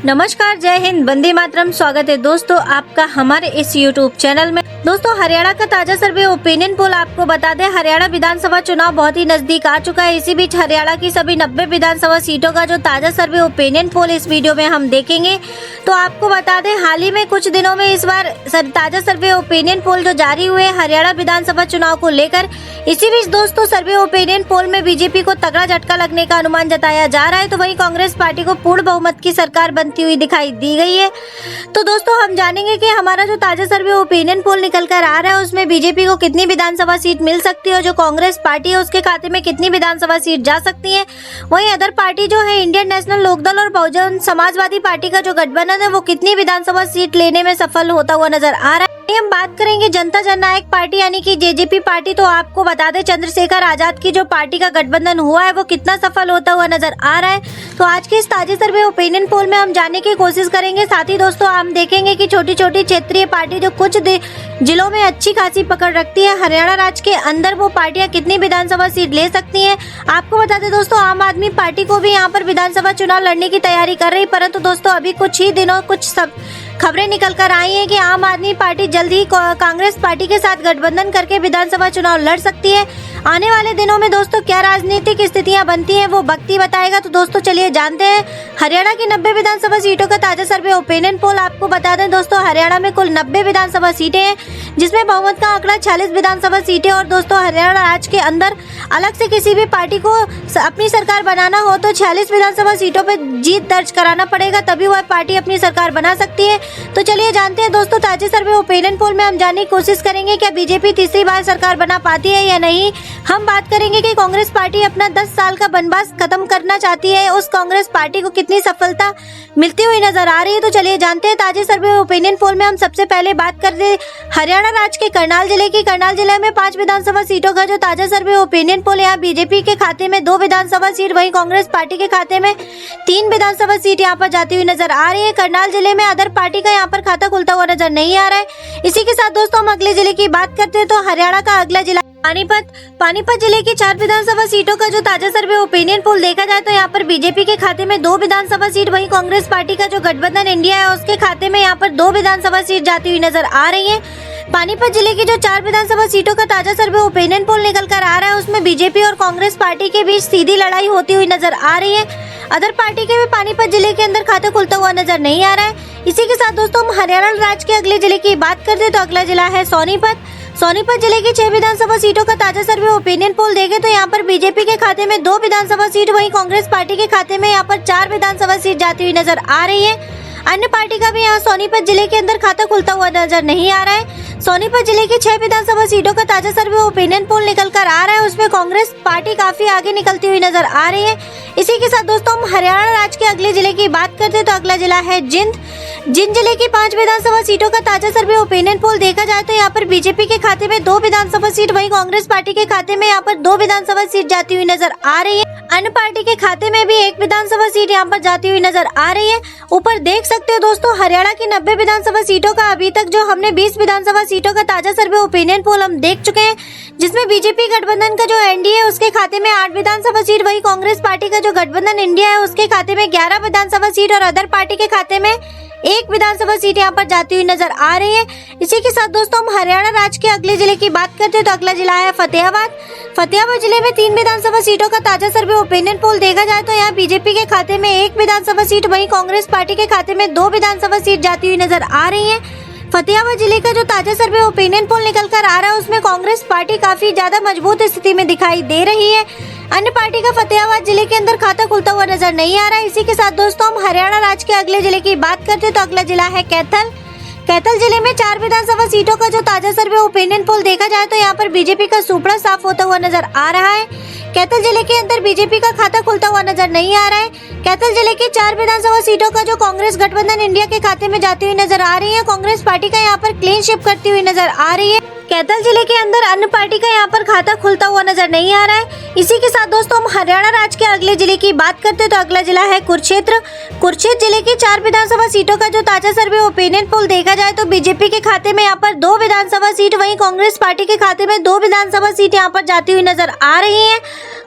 नमस्कार, जय हिंद, वंदे मातरम। स्वागत है दोस्तों आपका हमारे इस यूट्यूब चैनल में। दोस्तों, हरियाणा का ताजा सर्वे ओपिनियन पोल आपको बता दें, हरियाणा विधानसभा चुनाव बहुत ही नजदीक आ चुका है। इसी बीच हरियाणा की सभी 90 विधानसभा सीटों का जो ताजा सर्वे ओपिनियन पोल इस वीडियो में हम देखेंगे। तो आपको बता दें, हाल ही में कुछ दिनों में इस बार ताजा सर्वे ओपिनियन पोल जो जारी हुए हरियाणा विधानसभा चुनाव को लेकर। इसी बीच दोस्तों, सर्वे ओपिनियन पोल में बीजेपी को तगड़ा झटका लगने का अनुमान जताया जा रहा है, तो वहीं कांग्रेस पार्टी को पूर्ण बहुमत की सरकार बनती हुई दिखाई दी गई है। तो दोस्तों, हम जानेंगे कि हमारा जो ताजा सर्वे ओपिनियन पोल निकल कर आ रहा है उसमें बीजेपी को कितनी विधानसभा सीट मिल सकती है और जो कांग्रेस पार्टी है उसके खाते में कितनी विधानसभा सीट जा सकती है। वहीं अदर पार्टी जो है इंडियन नेशनल लोकदल और बहुजन समाजवादी पार्टी का जो गठबंधन है वो कितनी विधानसभा सीट लेने में सफल होता हुआ नजर आ रहा है। हम बात करेंगे जनता जननायक पार्टी यानी कि जेजेपी पार्टी। तो आपको बता दें, चंद्रशेखर आजाद की जो पार्टी का गठबंधन हुआ है वो कितना सफल होता हुआ नजर आ रहा है। तो आज के इस ताजे सर्वे ओपिनियन पोल में हम जानने की कोशिश करेंगे। साथ ही दोस्तों, हम देखेंगे कि छोटी छोटी क्षेत्रीय पार्टी जो कुछ जिलों में अच्छी खासी पकड़ रखती है, हरियाणा राज्य के अंदर वो पार्टियां कितनी विधानसभा सीट ले सकती हैं। आपको बता दें दोस्तों, आम आदमी पार्टी को भी यहाँ पर विधानसभा चुनाव लड़ने की तैयारी कर रही, परंतु दोस्तों अभी कुछ ही दिनों खबरें निकल कर आई हैं कि आम आदमी पार्टी जल्द ही कांग्रेस पार्टी के साथ गठबंधन करके विधानसभा चुनाव लड़ सकती है। आने वाले दिनों में दोस्तों क्या राजनीतिक स्थितियां बनती हैं वो वक्त ही बताएगा। तो दोस्तों चलिए जानते हैं हरियाणा की 90 विधानसभा सीटों का ताजा सर्वे ओपिनियन पोल। आपको बता दें दोस्तों, हरियाणा में कुल 90 विधानसभा सीटें हैं, जिसमें बहुमत का आंकड़ा 46 विधानसभा सीटें। और दोस्तों, हरियाणा राज्य के अंदर अलग से किसी भी पार्टी को अपनी सरकार बनाना हो तो 46 विधानसभा सीटों पर जीत दर्ज कराना पड़ेगा, तभी वह पार्टी अपनी सरकार बना सकती है। तो चलिए जानते हैं दोस्तों, ताजे सर्वे ओपिनियन पोल में हम जानने की कोशिश करेंगे क्या बीजेपी तीसरी बार सरकार बना पाती है या नहीं। हम बात करेंगे कि कांग्रेस पार्टी अपना 10 साल का वनवास खत्म करना चाहती है, उस कांग्रेस पार्टी को कितनी सफलता मिलती हुई नजर आ रही है। तो चलिए जानते हैं ताजे सर्वे ओपिनियन पोल में। हम सबसे पहले बात करते हैं हरियाणा राज्य के करनाल जिले की। करनाल जिले में 5 विधानसभा सीटों का जो ताजा सर्वे ओपिनियन पोल, यहाँ बीजेपी के खाते में 2 विधानसभा सीट, वहीं कांग्रेस पार्टी के खाते में 3 विधानसभा सीट यहाँ पर जाती हुई नजर आ रही है। करनाल जिले में अदर पार्टी का यहाँ पर खाता खुलता हुआ नजर नहीं आ रहा है। इसी के साथ दोस्तों हम अगले जिले की बात करते हैं। तो हरियाणा का अगला जिला पानीपत जिले की 4 विधानसभा सीटों का जो ताजा सर्वे ओपिनियन पोल देखा जाए तो यहाँ पर बीजेपी के खाते में 2 विधानसभा सीट, वहीं कांग्रेस पार्टी का जो गठबंधन इंडिया है उसके खाते में यहाँ पर 2 विधानसभा सीट जाती हुई नजर आ रही है। पानीपत जिले की जो 4 विधानसभा सीटों का ताजा सर्वे ओपिनियन पोल निकल कर आ रहा है उसमें बीजेपी और कांग्रेस पार्टी के बीच सीधी लड़ाई होती हुई नजर आ रही है। अदर पार्टी के भी पानीपत जिले के अंदर खाता खुलता हुआ नजर नहीं आ रहा है। इसी के साथ दोस्तों हम हरियाणा राज्य के अगले जिले की बात करते हैं। तो अगला जिला है सोनीपत जिले की 6 विधानसभा सीटों का ताजा सर्वे ओपिनियन पोल देखें तो यहाँ पर बीजेपी के खाते में 2 विधानसभा सीट, वहीं कांग्रेस पार्टी के खाते में यहाँ पर 4 विधानसभा सीट जाती हुई नजर आ रही है। अन्य पार्टी का भी यहाँ सोनीपत जिले के अंदर खाता खुलता हुआ नजर नहीं आ रहा है। सोनीपत जिले की 6 विधानसभा सीटों का ताजा सर्वे ओपिनियन पोल निकल कर आ रहा है, उसमें कांग्रेस पार्टी काफी आगे निकलती हुई नजर आ रही है। इसी के साथ दोस्तों हम हरियाणा राज्य के अगले जिले की बात करते हैं। तो अगला जिला है जिंद जिले की 5 विधानसभा सीटों का ताजा सर्वे ओपिनियन पोल देखा जाए तो यहाँ पर बीजेपी के खाते में 2 विधानसभा सीट, वहीं कांग्रेस पार्टी के खाते में यहाँ पर 2 विधानसभा सीट जाती हुई नजर आ रही है। अन्य पार्टी के खाते में भी 1 विधानसभा सीट यहाँ पर जाती हुई नजर आ रही है। ऊपर देख सकते हो दोस्तों, हरियाणा की 90 विधानसभा सीटों का अभी तक जो हमने 20 विधानसभा सीटों का ताजा सर्वे ओपिनियन पोल हम देख चुके हैं, जिसमें बीजेपी गठबंधन का जो एनडीए है उसके खाते में 8 विधानसभा सीट, वहीं कांग्रेस पार्टी का जो गठबंधन इंडिया है उसके खाते में 11 विधानसभा सीट और अदर पार्टी के खाते में 1 विधानसभा सीट यहाँ पर जाती हुई नजर आ रही है। इसी के साथ दोस्तों हम हरियाणा राज्य के अगले जिले की बात करते हैं। तो अगला जिला है फतेहाबाद जिले में 3 विधानसभा सीटों का ताजा सर्वे ओपिनियन पोल देखा जाए तो यहाँ बीजेपी के खाते में 1 विधानसभा सीट, वहीं कांग्रेस पार्टी के खाते में 2 विधानसभा सीट जाती हुई नजर आ रही है। फतेहाबाद जिले का जो ताजा सर्वे ओपिनियन पोल निकल कर आ रहा है उसमें कांग्रेस पार्टी काफी ज्यादा मजबूत स्थिति में दिखाई दे रही है। अन्य पार्टी का फतेहाबाद जिले के अंदर खाता खुलता हुआ नजर नहीं आ रहा है। इसी के साथ दोस्तों हम हरियाणा राज्य के अगले जिले की बात करते हैं। तो अगला जिला है कैथल जिले में 4 विधानसभा सीटों का जो ताजा सर्वे ओपिनियन पोल देखा जाए तो यहाँ पर बीजेपी का सुपड़ा साफ होता हुआ नजर आ रहा है। कैथल जिले के अंदर बीजेपी का खाता खुलता हुआ नजर नहीं आ रहा है। कैथल जिले की 4 विधानसभा सीटों का जो कांग्रेस गठबंधन इंडिया के खाते में जाती हुई नजर आ रही है, कांग्रेस पार्टी का यहाँ पर क्लीन शिप करती हुई नजर आ रही है। कैथल जिले के अंदर अन्य पार्टी का यहाँ पर खाता खुलता हुआ नजर नहीं आ रहा है। इसी के साथ दोस्तों हम हरियाणा राज्य के अगले जिले की बात करते हैं। तो अगला जिला है कुरुक्षेत्र जिले की 4 विधानसभा सीटों का जो ताजा सर्वे ओपिनियन पोल देखा जाए तो बीजेपी के खाते में यहाँ पर 2 विधानसभा सीट, वहीं कांग्रेस पार्टी के खाते में 2 विधानसभा सीट यहाँ पर जाती हुई नजर आ रही है।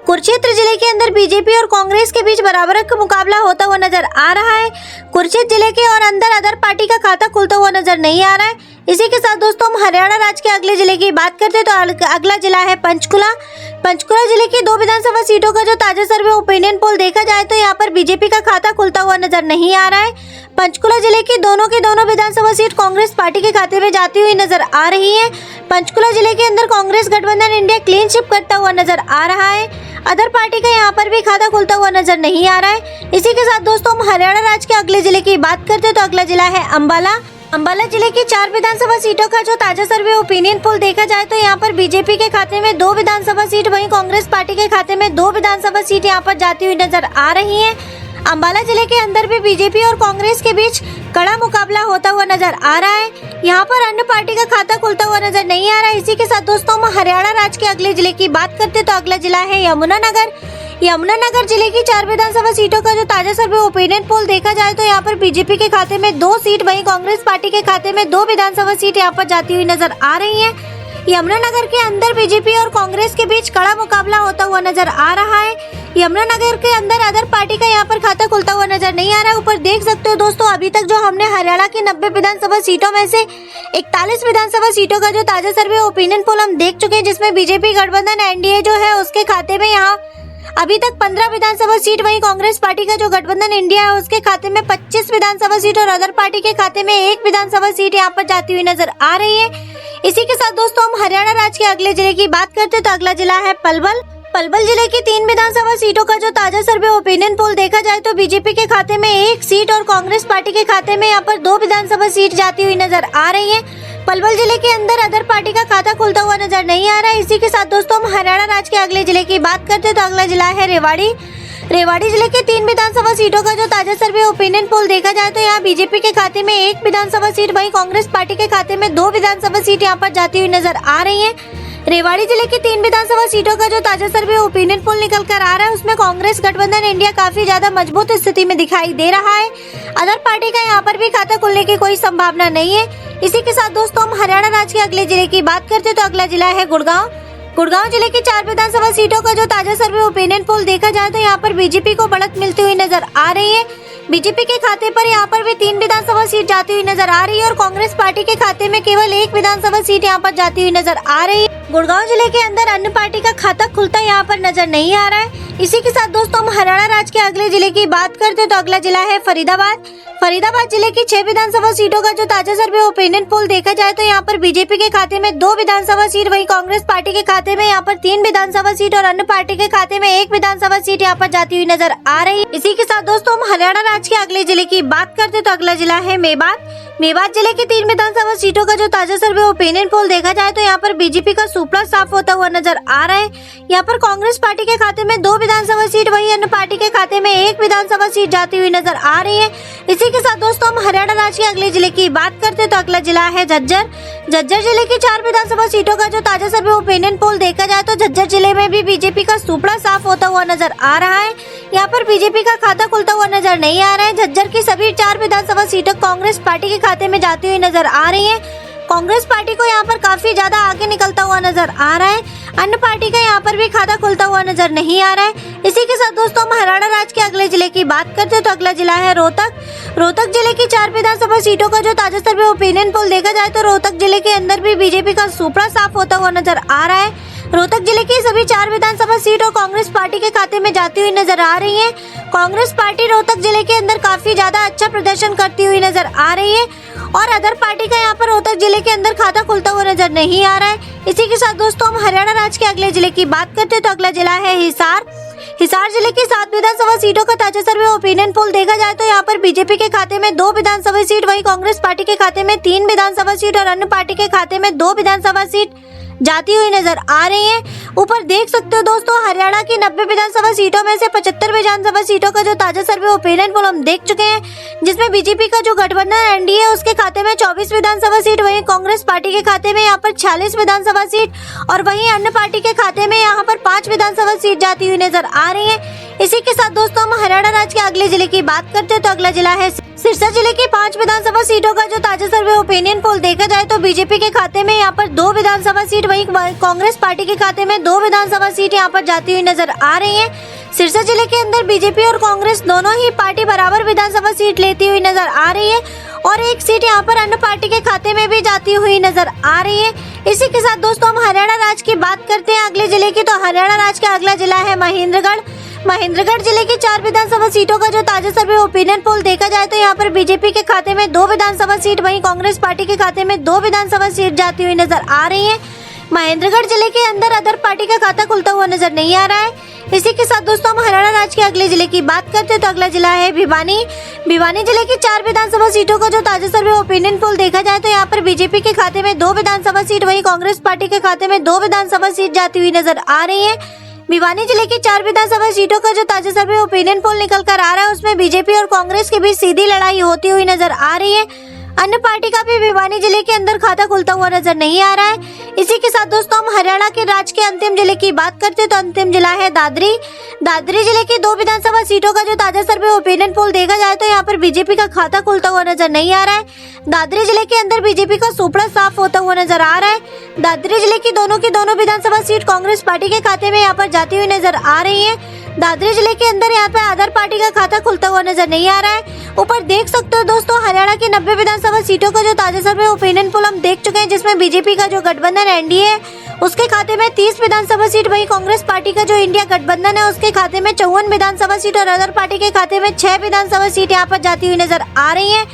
कुरुक्षेत्र जिले के अंदर बीजेपी और कांग्रेस के बीच बराबर का मुकाबला होता हुआ नजर आ रहा है। कुरुक्षेत्र जिले के और अंदर अदर पार्टी का खाता खुलता हुआ नजर नहीं आ रहा है। इसी के साथ दोस्तों हम हरियाणा राज्य के अगले जिले की बात करते हैं तो अगला जिला है पंचकुला। पंचकुला जिले की 2 विधानसभा सीटों का जो ताजा सर्वे ओपिनियन पोल देखा जाए तो यहाँ पर बीजेपी का खाता खुलता हुआ नजर नहीं आ रहा है। पंचकुला जिले की दोनों विधानसभा सीट कांग्रेस पार्टी के खाते में जाती हुई नजर आ रही है। पंचकुला जिले के अंदर कांग्रेस गठबंधन इंडिया क्लीन स्वीप करता हुआ नजर आ रहा है। अदर पार्टी का यहाँ पर भी खाता खुलता हुआ नजर नहीं आ रहा है। इसी के साथ दोस्तों हम हरियाणा राज्य के अगले जिले की बात करते हैं तो अगला जिला है अंबाला। अंबाला जिले की 4 विधानसभा सीटों का जो ताजा सर्वे ओपिनियन पोल देखा जाए तो यहाँ पर बीजेपी के खाते में 2 विधानसभा सीट, वहीं कांग्रेस पार्टी के खाते में 2 विधानसभा सीट यहाँ पर जाती हुई नजर आ रही है। अंबाला जिले के अंदर भी बीजेपी और कांग्रेस के बीच कड़ा मुकाबला होता हुआ नजर आ रहा है। यहाँ पर अन्य पार्टी का खाता खुलता हुआ नजर नहीं आ रहा है। इसी के साथ दोस्तों हम हरियाणा राज्य के अगले जिले की बात करते तो अगला जिला है यमुनानगर। यमुनानगर जिले की 4 विधानसभा सीटों का जो ताजा सर्वे ओपिनियन पोल देखा जाए तो यहाँ पर बीजेपी के खाते में 2 सीट, वहीं कांग्रेस पार्टी के खाते में 2 विधानसभा सीट यहाँ पर जाती हुई नजर आ रही है। यमुनानगर के अंदर बीजेपी और कांग्रेस के बीच कड़ा मुकाबला होता हुआ नजर आ रहा है। यमुनानगर के अंदर अदर पार्टी का यहाँ पर खाता खुलता हुआ नजर नहीं आ रहा है। ऊपर देख सकते हो दोस्तों, अभी तक जो हमने हरियाणा की 90 विधानसभा सीटों में से 41 विधानसभा सीटों का जो ताजा सर्वे ओपिनियन पोल हम देख चुके हैं, जिसमें बीजेपी गठबंधन एनडीए जो है उसके खाते में यहाँ अभी तक 15 विधानसभा सीट, वहीं कांग्रेस पार्टी का जो गठबंधन इंडिया है उसके खाते में 25 विधानसभा सीट और अदर पार्टी के खाते में 1 विधानसभा सीट यहाँ पर जाती हुई नजर आ रही है। इसी के साथ दोस्तों हम हरियाणा राज्य के अगले जिले की बात करते हैं तो अगला जिला है पलवल। पलवल जिले की 3 विधानसभा सीटों का जो ताजा सर्वे ओपिनियन पोल देखा जाए तो बीजेपी के खाते में 1 सीट और कांग्रेस पार्टी के खाते में यहाँ पर 2 विधानसभा सीट जाती हुई नजर आ रही है। पलवल जिले के अंदर अदर पार्टी का खाता खुलता हुआ नजर नहीं आ रहा है। इसी के साथ दोस्तों हम हरियाणा राज्य के अगले जिले की बात करते हैं तो अगला जिला है रेवाड़ी। रेवाड़ी जिले के 3 विधानसभा सीटों का जो ताजा सर्वे ओपिनियन पोल देखा जाए तो यहाँ बीजेपी के खाते में 1 विधानसभा सीट, वहीं कांग्रेस पार्टी के खाते में 2 विधानसभा सीट यहाँ पर जाती हुई नजर आ रही है। रेवाड़ी जिले की 3 विधानसभा सीटों का जो ताजा सर्वे ओपिनियन पोल निकल कर आ रहा है उसमें कांग्रेस गठबंधन इंडिया काफी ज्यादा मजबूत स्थिति में दिखाई दे रहा है। अदर पार्टी का यहाँ पर भी खाता खुलने की कोई संभावना नहीं है। इसी के साथ दोस्तों हम हरियाणा राज्य के अगले जिले की बात करते तो अगला जिला है गुड़गांव। गुड़गांव जिले की 4 विधानसभा सीटों का जो ताजा सर्वे ओपिनियन पोल देखा जाए तो यहाँ पर बीजेपी को बढ़त मिलती हुई नजर आ रही है। बीजेपी के खाते पर यहाँ पर भी 3 विधानसभा सीट जाती हुई नजर आ रही है और कांग्रेस पार्टी के खाते में केवल 1 विधानसभा सीट यहाँ पर जाती हुई नजर आ रही है। गुड़गांव जिले के अंदर अन्य पार्टी का खाता खुलता यहाँ पर नजर नहीं आ रहा है। इसी के साथ दोस्तों हम हरियाणा राज्य के अगले जिले की बात करते तो अगला जिला है फरीदाबाद। फरीदाबाद जिले की 6 विधानसभा सीटों का जो ताजा सर्वे ओपिनियन पोल देखा जाए तो यहाँ पर बीजेपी के खाते में 2 विधानसभा सीट, वहीं कांग्रेस पार्टी के खाते में यहाँ पर 3 विधानसभा सीट और अन्य पार्टी के खाते में 1 विधानसभा सीट यहाँ पर जाती हुई नजर आ रही है। इसी के साथ दोस्तों हम हरियाणा राज्य के अगले जिले की बात करते तो अगला जिला है मेवात। मेवात जिले की 3 विधानसभा सीटों का जो ताजा सर्वे ओपिनियन पोल देखा जाए तो यहाँ पर बीजेपी का सुपड़ा साफ होता हुआ नजर आ रहा है। यहाँ पर कांग्रेस पार्टी के खाते में 2 विधानसभा सीट, वहीं अन्य पार्टी के खाते में 1 विधानसभा सीट जाती हुई नजर आ रही है। इसी के साथ दोस्तों हम हरियाणा राज्य के अगले जिले की बात करते तो अगला जिला है झज्जर। झज्जर जिले की 4 विधानसभा सीटों का जो ताजा सर्वे ओपिनियन पोल देखा जाए तो झज्जर जिले में भी बीजेपी का सुपड़ा साफ होता हुआ नजर आ रहा है। यहाँ पर बीजेपी का खाता खुलता हुआ नजर नहीं आ रहा है। झज्जर की सभी 4 विधानसभा सीटें कांग्रेस पार्टी के खाते में जाती हुई नजर आ रही है। कांग्रेस पार्टी को यहाँ पर काफी ज्यादा आगे निकलता हुआ नजर आ रहा है। अन्य पार्टी का यहाँ पर भी खाता खुलता हुआ नजर नहीं आ रहा है। इसी के साथ दोस्तों हम हरियाणा राज्य के अगले जिले की बात करते तो अगला जिला है रोहतक। रोहतक जिले की 4 विधानसभा सीटों का जो ताजा सर्वे ओपिनियन पोल देखा जाए तो रोहतक जिले के अंदर भी बीजेपी का सुपड़ा साफ होता हुआ नजर आ रहा है। रोहतक जिले की सभी 4 विधानसभा सीट और कांग्रेस पार्टी के खाते में जाती हुई नजर आ रही है। कांग्रेस पार्टी रोहतक जिले के अंदर काफी ज्यादा अच्छा प्रदर्शन करती हुई नजर आ रही है और अदर पार्टी का यहाँ पर रोहतक जिले के अंदर खाता खुलता हुआ नजर नहीं आ रहा है। इसी के साथ दोस्तों हम हरियाणा राज्य के अगले जिले की बात करते तो अगला जिला है हिसार। हिसार जिले की 7 विधानसभा सीटों का ताजा सर्वे ओपिनियन पोल देखा जाए तो यहाँ पर बीजेपी के खाते में 2 विधानसभा सीट, वहीं कांग्रेस पार्टी के खाते में 3 विधानसभा सीट और अन्य पार्टी के खाते में 2 विधानसभा सीट जाती हुई नजर आ रही है। ऊपर देख सकते हो दोस्तों, हरियाणा की 90 विधानसभा सीटों में से 75 विधानसभा सीटों का जो ताजा सर्वे ओपिनियन पोल हम देख चुके हैं, जिसमें बीजेपी का जो गठबंधन एनडीए है उसके खाते में 24 विधानसभा सीट, वहीं कांग्रेस पार्टी के खाते में यहाँ पर 46 विधानसभा सीट और वहीं अन्य पार्टी के खाते में यहाँ पर 5 विधानसभा सीट जाती हुई नजर आ रही है। इसी के साथ दोस्तों हम हरियाणा राज्य के अगले जिले की बात करते हैं तो अगला जिला है सिरसा जिले की 5 विधानसभा सीटों का जो ताजा सर्वे ओपिनियन पोल देखा जाए तो बीजेपी के खाते में यहाँ पर 2 विधानसभा सीट, वहीं कांग्रेस पार्टी के खाते में 2 विधानसभा सीट यहाँ पर जाती हुई नजर आ रही है। सिरसा जिले के अंदर बीजेपी और कांग्रेस दोनों ही पार्टी बराबर विधानसभा सीट लेती हुई नजर आ रही है और एक सीट यहाँ पर अन्य पार्टी के खाते में भी जाती हुई नजर आ रही है। इसी के साथ दोस्तों हम हरियाणा राज्य की बात करते हैं अगले जिले की, तो हरियाणा राज्य का अगला जिला है महेंद्रगढ़ जिले की 4 विधानसभा सीटों का जो ताजा सर्वे ओपिनियन पोल देखा जाए तो यहाँ पर बीजेपी के खाते में 2 विधानसभा सीट, वहीं कांग्रेस पार्टी के खाते में 2 विधानसभा सीट जाती हुई नजर आ रही है। महेंद्रगढ़ जिले के अंदर अदर पार्टी का खाता खुलता हुआ नजर नहीं आ रहा है। इसी के साथ दोस्तों हम हरियाणा राज्य के अगले जिले की बात करते हैं तो अगला जिला है भिवानी जिले की 4 विधानसभा सीटों का जो ताजा सर्वे ओपिनियन पोल देखा जाए तो यहाँ पर बीजेपी के खाते में 2 विधानसभा सीट, वहीं कांग्रेस पार्टी के खाते में 2 विधानसभा सीट जाती हुई नजर आ रही है। भिवानी जिले की 4 विधानसभा सीटों का जो ताजा सर्वे ओपिनियन पोल निकल कर आ रहा है उसमें बीजेपी और कांग्रेस के बीच सीधी लड़ाई होती हुई नजर आ रही है। अन्य पार्टी का भी भिवानी जिले के अंदर खाता खुलता हुआ नजर नहीं आ रहा है। इसी के साथ दोस्तों हम हरियाणा के राज्य के अंतिम जिले की बात करते हैं तो अंतिम जिला है दादरी जिले की 2 विधानसभा सीटों का जो ताजा सर्वे ओपिनियन पोल देखा जाए तो यहाँ पर बीजेपी का खाता खुलता हुआ नजर नहीं आ रहा है। दादरी जिले के अंदर बीजेपी का सुपड़ा साफ होता हुआ नजर आ रहा है। दादरी जिले की दोनों विधानसभा सीट कांग्रेस पार्टी के खाते में यहाँ पर जाती हुई नजर आ रही है। दादरी जिले के अंदर यहाँ पे अदर पार्टी का खाता खुलता हुआ नजर नहीं आ रहा है। ऊपर देख सकते हो दोस्तों हरियाणा की 90 विधानसभा सीटों का जो ताजा सर्वे ओपिनियन पोल हम देख चुके हैं, जिसमें बीजेपी का जो गठबंधन एनडीए है उसके खाते में 30 विधानसभा सीट, वहीं कांग्रेस पार्टी का जो इंडिया गठबंधन है उसके खाते में 54 विधानसभा सीट और अदर पार्टी के खाते में 6 विधानसभा सीट यहाँ पर जाती हुई नजर आ रही है।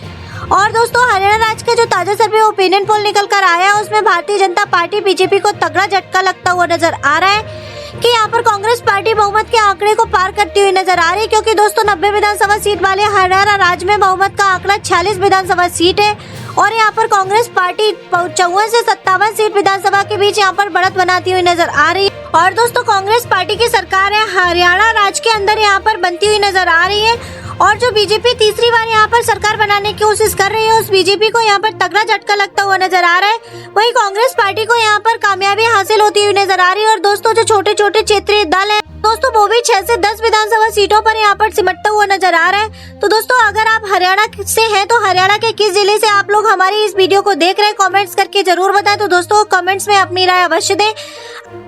और दोस्तों हरियाणा राज्य का जो ताजा सर्वे ओपिनियन पोल निकल कर आया है उसमें भारतीय जनता पार्टी बीजेपी को तगड़ा झटका लगता हुआ नजर आ रहा है कि यहाँ पर कांग्रेस पार्टी बहुमत के आंकड़े को पार करती हुई नजर आ रही है, क्योंकि दोस्तों 90 विधानसभा सीट वाले हरियाणा राज्य में बहुमत का आंकड़ा 46 विधानसभा सीट है और यहाँ पर कांग्रेस पार्टी 54 से 57 सीट विधानसभा के बीच यहाँ पर बढ़त बनाती हुई नजर आ रही है। और दोस्तों कांग्रेस पार्टी की सरकार है हरियाणा राज्य के अंदर यहाँ पर बनती हुई नजर आ रही है और जो बीजेपी तीसरी बार यहाँ पर सरकार बनाने की कोशिश कर रही है उस बीजेपी को यहाँ पर तगड़ा झटका लगता हुआ नजर आ रहा है। वहीं कांग्रेस पार्टी को यहाँ पर कामयाबी हासिल होती हुई नजर आ रही है और दोस्तों जो छोटे छोटे क्षेत्रीय दल है दोस्तों वो भी 6 से 10 विधानसभा सीटों पर यहाँ पर सिमटता हुआ नजर आ रहा है। तो दोस्तों अगर आप हरियाणा से हैं तो हरियाणा के किस जिले से आप लोग हमारी इस वीडियो को देख रहे हैं कमेंट्स करके जरूर बताएं। तो दोस्तों कमेंट्स में अपनी राय अवश्य दें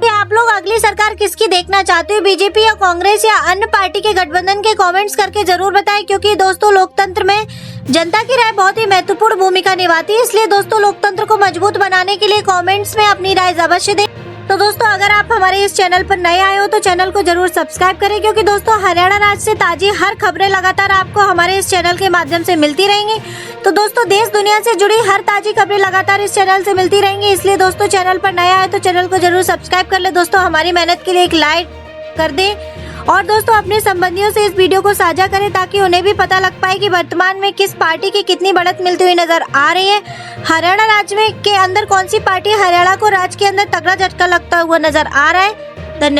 कि आप लोग अगली सरकार किसकी देखना चाहते हो, बीजेपी या कांग्रेस या अन्य पार्टी के गठबंधन के कमेंट्स करके जरूर बताएं, क्योंकि दोस्तों लोकतंत्र में जनता की राय बहुत ही महत्वपूर्ण भूमिका निभाती है। इसलिए दोस्तों लोकतंत्र को मजबूत बनाने के लिए कमेंट्स में अपनी राय अवश्य दें। तो दोस्तों अगर आप हमारे इस चैनल पर नए आए हो तो चैनल को जरूर सब्सक्राइब करें, क्योंकि दोस्तों हरियाणा राज्य से ताजी हर खबरें लगातार आपको हमारे इस चैनल के माध्यम से मिलती रहेंगी। तो दोस्तों देश दुनिया से जुड़ी हर ताजी खबरें लगातार इस चैनल से मिलती रहेंगी, इसलिए दोस्तों चैनल पर नया है तो चैनल को जरूर सब्सक्राइब कर ले। दोस्तों हमारी मेहनत के लिए एक लाइक कर दे और दोस्तों अपने संबंधियों से इस वीडियो को साझा करें ताकि उन्हें भी पता लग पाए कि वर्तमान में किस पार्टी की कितनी बढ़त मिलती हुई नजर आ रही है। हरियाणा राज्य में के अंदर कौन सी पार्टी हरियाणा को राज्य के अंदर तगड़ा झटका लगता हुआ नजर आ रहा है। धन्यवाद।